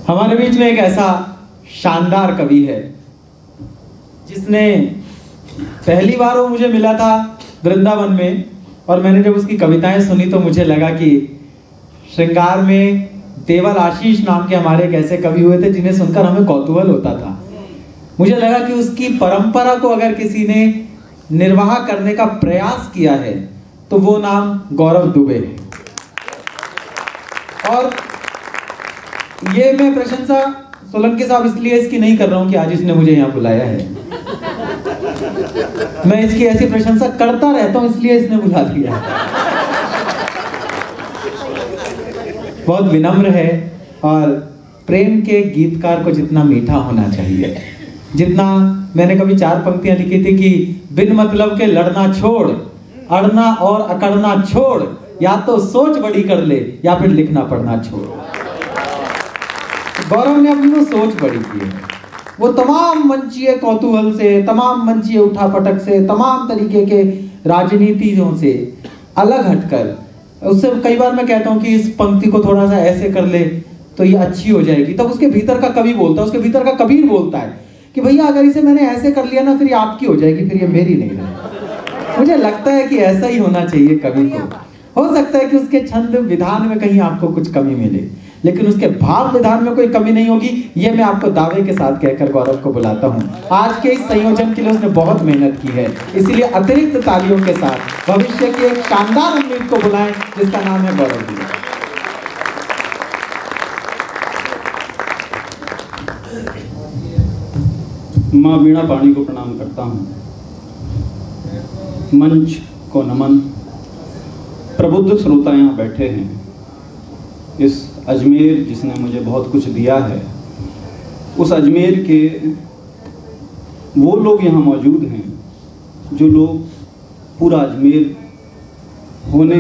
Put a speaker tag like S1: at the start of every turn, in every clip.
S1: हमारे बीच में एक ऐसा शानदार कवि है जिसने पहली बार वो मुझे मिला था वृंदावन में, और मैंने जब उसकी कविताएं सुनी तो मुझे लगा कि श्रृंगार में देवल आशीष नाम के हमारे एक ऐसे कवि हुए थे जिन्हें सुनकर हमें कौतूहल होता था। मुझे लगा कि उसकी परंपरा को अगर किसी ने निर्वाह करने का प्रयास किया है तो वो नाम गौरव दुबे है। और ये मैं प्रशंसा सोलंकी साहब इसलिए इसकी नहीं कर रहा हूं कि आज इसने मुझे यहाँ बुलाया है, मैं इसकी ऐसी प्रशंसा करता रहता हूं इसलिए इसने बुला दिया। बहुत विनम्र है और प्रेम के गीतकार को जितना मीठा होना चाहिए, जितना मैंने कभी 4 पंक्तियां लिखी थी कि बिन मतलब के लड़ना छोड़, अड़ना और अकड़ना छोड़, या तो सोच बड़ी कर ले या फिर लिखना पढ़ना छोड़। गौरव ने अपनी वो सोच बड़ी की है, वो तमाम मंचीय कौतूहल से, तमाम मंचीय उठापटक से, तमाम तरीके के राजनीतियों से अलग हटकर, उससे कई बार मैं कहता हूं कि इस पंक्ति को थोड़ा सा ऐसे कर ले तो ये अच्छी हो जाएगी, तब उसके भीतर का कवि बोलता है, उसके भीतर का कबीर बोलता है कि भैया अगर इसे मैंने ऐसे कर लिया ना फिर ये आपकी हो जाएगी, फिर ये मेरी नहीं रहेगी। मुझे लगता है कि ऐसा ही होना चाहिए कवि को। हो सकता है कि उसके छंद विधान में कहीं आपको कुछ कमी मिले, लेकिन उसके भाव विधान में कोई कमी नहीं होगी, ये मैं आपको दावे के साथ कहकर गौरव को बुलाता हूं। आज के इस संयोजन के लिए उसने बहुत मेहनत की है, इसलिए अतिरिक्त तालियों के साथ भविष्य के एक शानदार उम्मीद को बुलाएं जिसका नाम है गौरव जी।
S2: माँ वीणा पाणी को प्रणाम करता हूँ, मंच को नमन। प्रबुद्ध श्रोता यहाँ बैठे हैं, इस अजमेर जिसने मुझे बहुत कुछ दिया है, उस अजमेर के वो लोग यहाँ मौजूद हैं जो लोग पूरा अजमेर होने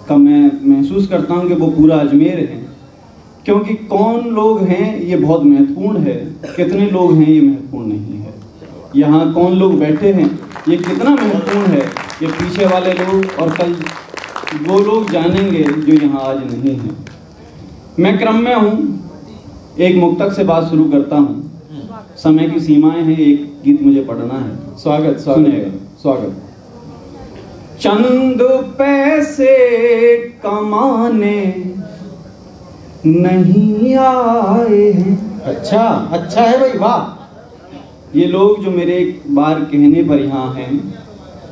S2: का मैं महसूस करता हूँ कि वो पूरा अजमेर है। क्योंकि कौन लोग हैं ये बहुत महत्वपूर्ण है, कितने लोग हैं ये महत्वपूर्ण नहीं है। यहाँ कौन लोग बैठे हैं ये कितना महत्वपूर्ण है, ये पीछे वाले लोग और कल वो लोग जानेंगे जो यहाँ आज नहीं हैं। मैं क्रम में हूँ, एक मुक्तक से बात शुरू करता हूँ। समय की सीमाएं हैं, एक गीत मुझे पढ़ना है।
S1: स्वागत
S2: सुनिएगा।
S1: स्वागत।
S2: चंद पैसे कमाने नहीं आए हैं।
S1: अच्छा है भाई, वाह।
S2: ये लोग जो मेरे एक बार कहने पर यहाँ हैं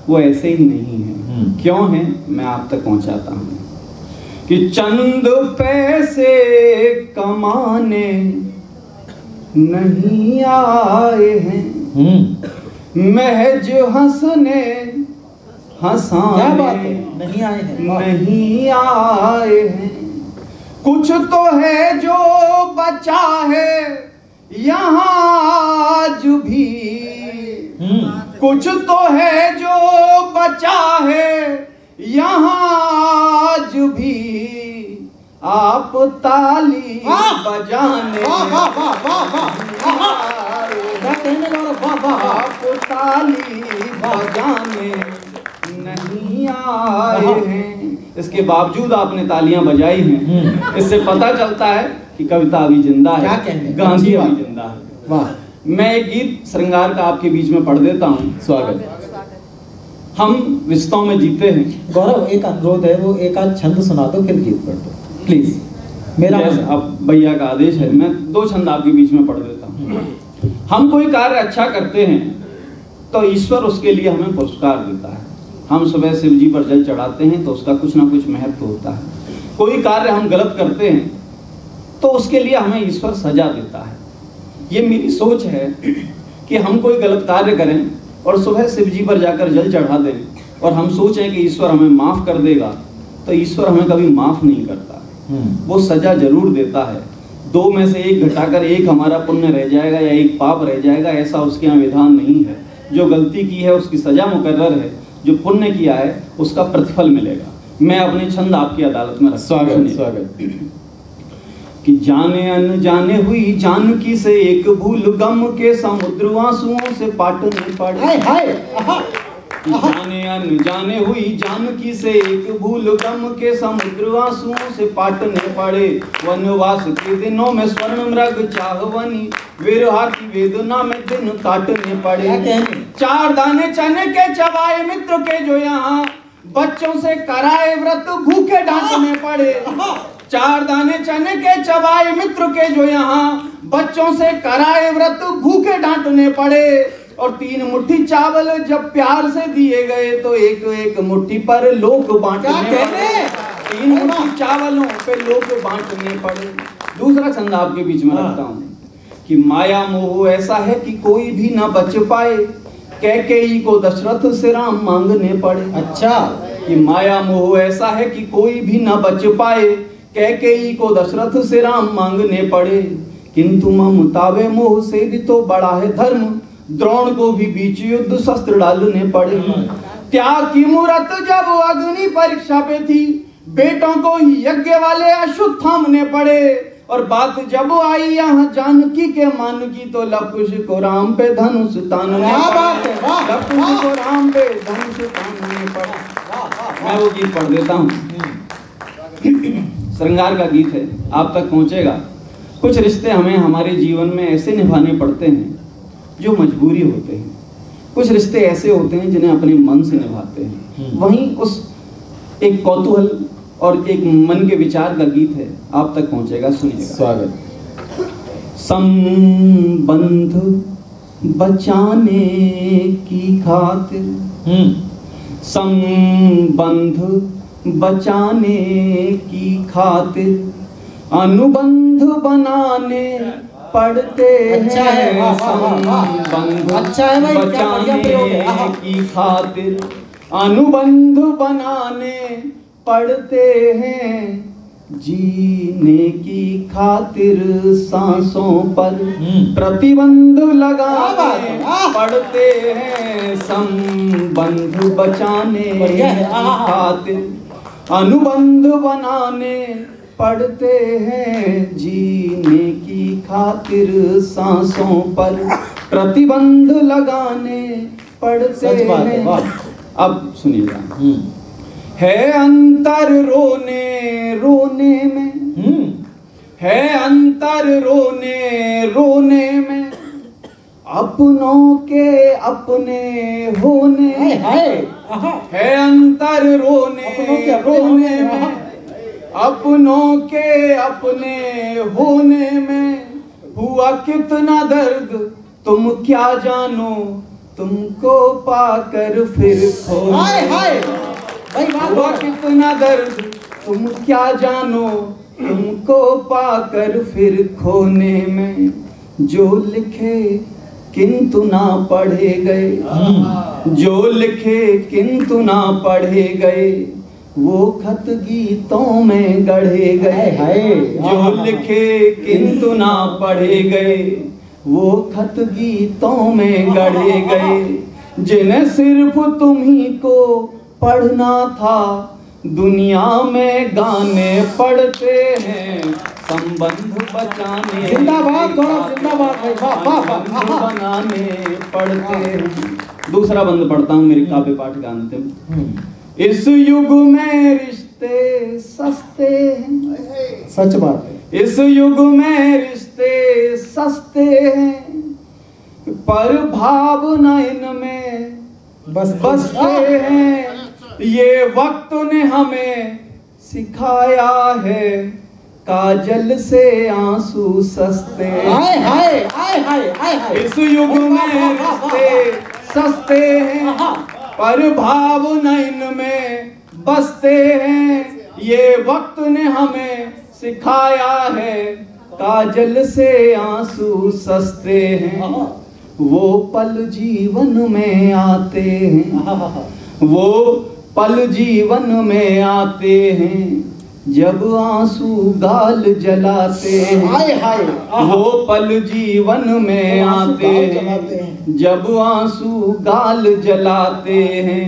S2: वो ऐसे ही नहीं हैं। क्यों हैं मैं आप तक पहुँचाता हूँ कि चंद पैसे कमाने नहीं आए हैं, महज हंसने हंसाने
S1: नहीं आए हैं,
S2: नहीं आए हैं। कुछ तो है जो बचा है यहाँ आज भी, कुछ तो है जो बचा है यहाँ आज भी, आप ताली बजाने आप ताली बजाने नहीं आए हैं। इसके बावजूद आपने तालियां बजाई हैं, इससे पता चलता है कि कविता अभी जिंदा है, गांधी अभी जिंदा है।
S1: वाह।
S2: मैं एक गीत श्रृंगार का आपके बीच में पढ़ देता हूँ।
S1: स्वागत।
S2: हम रिश्तों में जीते हैं।
S1: गौरव एक अनुरोध है, वो एक आध छंद सुना दो फिर गीत पढ़ दो प्लीज। मेरा
S2: अब भैया का आदेश है, मैं 2 छंद आपके बीच में पढ़ देता हूँ। हम कोई कार्य अच्छा करते हैं तो ईश्वर उसके लिए हमें पुरस्कार देता है। हम सुबह शिव जी पर जल चढ़ाते हैं तो उसका कुछ ना कुछ महत्व होता है। कोई कार्य हम गलत करते हैं तो उसके लिए हमें ईश्वर सजा देता है। ये मेरी सोच है कि हम कोई गलत कार्य करें और सुबह शिव जी पर जाकर जल चढ़ा दें और हम सोचें कि ईश्वर हमें माफ़ कर देगा, तो ईश्वर हमें कभी माफ़ नहीं करता। वो सजा जरूर देता है। 2 में से 1 घटाकर 1 हमारा पुण्य रह जाएगा या 1 पाप रह जाएगा, ऐसा उसके यहाँ विधान नहीं है। जो गलती की है उसकी सजा मुकर्रर है, जो पुण्य किया है उसका प्रतिफल मिलेगा। मैं अपने छंद आपकी अदालत में रखता हूं।
S1: स्वागत।
S2: कि जाने अनजाने हुई जानकी से एक भूल, गम के समुद्र आंसुओं से पाटने पड़े।
S1: हाय हाय।
S2: जाने अनजाने हुई जानकी से एक भूल, गम के समुद्र आंसुओं से पाटने पड़े। वनवास के दिनों में स्वर्ण मृग चाहवनी, विरहा की वेदना में दिन काटने पड़े। 4 दाने चने के चबाए मित्र के जो यहाँ, बच्चों से कराए व्रत भूखे डांटने पड़े। 4 दाने चने के चबाए मित्र के जो यहाँ, बच्चों से कराए व्रत भूखे डांटने पड़े। और 3 मुट्ठी चावल जब प्यार से दिए गए तो एक एक मुट्ठी पर लोग बांटने पड़े। 3 मुट्ठी चावलों पे लोग बांटने पड़े। दूसरा छंद आपके बीच में रखता हूँ कि माया मोह ऐसा है कि कोई भी ना बच पाए, कैकेयी को दशरथ से राम मांगने पड़े।
S1: अच्छा,
S2: कि माया मोह ऐसा है कि कोई भी ना बच पाए, कैकेयी को दशरथ से राम मांगने पड़े। किंतु ममतावे मोह से भी तो बड़ा है धर्म, द्रोण को भी बीच युद्ध शस्त्र डालने पड़े। त्याग की मूरत जब अग्नि परीक्षा पे थी, बेटों को ही यज्ञ वाले अशुद्ध थामने पड़े। और बात जब आई यहाँ जानकी के मान की, तो लकुश को राम पे धनुष तानने पड़े। लकुश को राम पे धनुष तानने पड़े। मैं वो गीत पढ़ देता हूँ, श्रृंगार का गीत है, आप तक पहुंचेगा। कुछ रिश्ते हमें हमारे जीवन में ऐसे निभाने पड़ते हैं जो मजबूरी होते हैं, कुछ रिश्ते ऐसे होते हैं जिन्हें अपने मन से निभाते हैं। वहीं उस एक कौतूहल और एक मन के विचार का गीत है, आप तक पहुंचेगा, सुनिएगा।
S1: स्वागत।
S2: संबंध बचाने की खातिर, संबंध बचाने की खातिर अनुबंध बनाने पड़ते हैं। संबंध बचाने की खातिर अनुबंध बनाने पड़ते हैं। जीने की खातिर सांसों पर प्रतिबंध लगाने पड़ते हैं। संबंध बचाने की खातिर अनुबंध बनाने पड़ते हैं। जीने की खातिर सांसों पर प्रतिबंध लगाने पड़ते हैं। अब सुनिएगा। है अंतर रोने रोने में, है अंतर रोने रोने में, अपनों के अपने होने। है अंतर रोने रोने में, अपनों के अपने होने में। हुआ कितना दर्द तुम क्या जानो, तुमको पाकर फिर खोने। हुआ कितना दर्द तुम क्या जानो, तुमको पाकर फिर खोने में। जो लिखे किंतु ना पढ़े गए, जो लिखे किंतु ना पढ़े गए, वो खत गीतों में गढ़े गए। जो लिखे किंतु ना पढ़े गए, वो खत गीतों में गढ़े गए। जिन्हें सिर्फ तुम्ही को पढ़ना था, दुनिया में गाने पढ़ते हैं। संबंध बचाने
S1: जिंदाबाद गौरव, जिंदाबाद
S2: बनाने पड़ते हैं। दूसरा बंद पढ़ता हूँ मेरे काव्य पाठ का अंतिम। इस युग में रिश्ते सस्ते हैं,
S1: सच बात है।
S2: इस युग में रिश्ते सस्ते हैं, पर भावना इनमें बसते हैं। ये वक्त ने हमें सिखाया है, काजल से आंसू सस्ते।
S1: हाय हाय हाय हाय हाय।
S2: इस युग में रिश्ते सस्ते हैं, पर भावना इनमें बसते हैं। ये वक्त ने हमें सिखाया है, काजल से आंसू सस्ते हैं। वो पल जीवन में आते हैं, वो पल जीवन में आते हैं, जब आंसू गाल जलाते हैं।
S1: हाय हाय।
S2: वो पल जीवन में आते हैं, जब आंसू गाल जलाते हैं।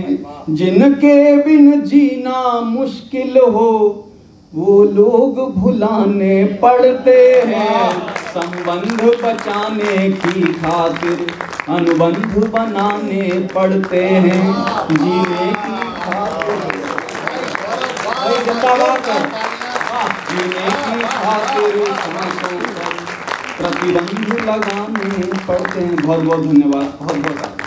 S2: जिनके बिन जीना मुश्किल हो, वो लोग भुलाने पड़ते हैं। संबंध बचाने की खातिर अनुबंध बनाने पड़ते हैं, जीने की खातिर जीने की खातिर सांसों पर प्रतिबंध लगाने पड़ते हैं। बहुत बहुत धन्यवाद। बहुत बहुत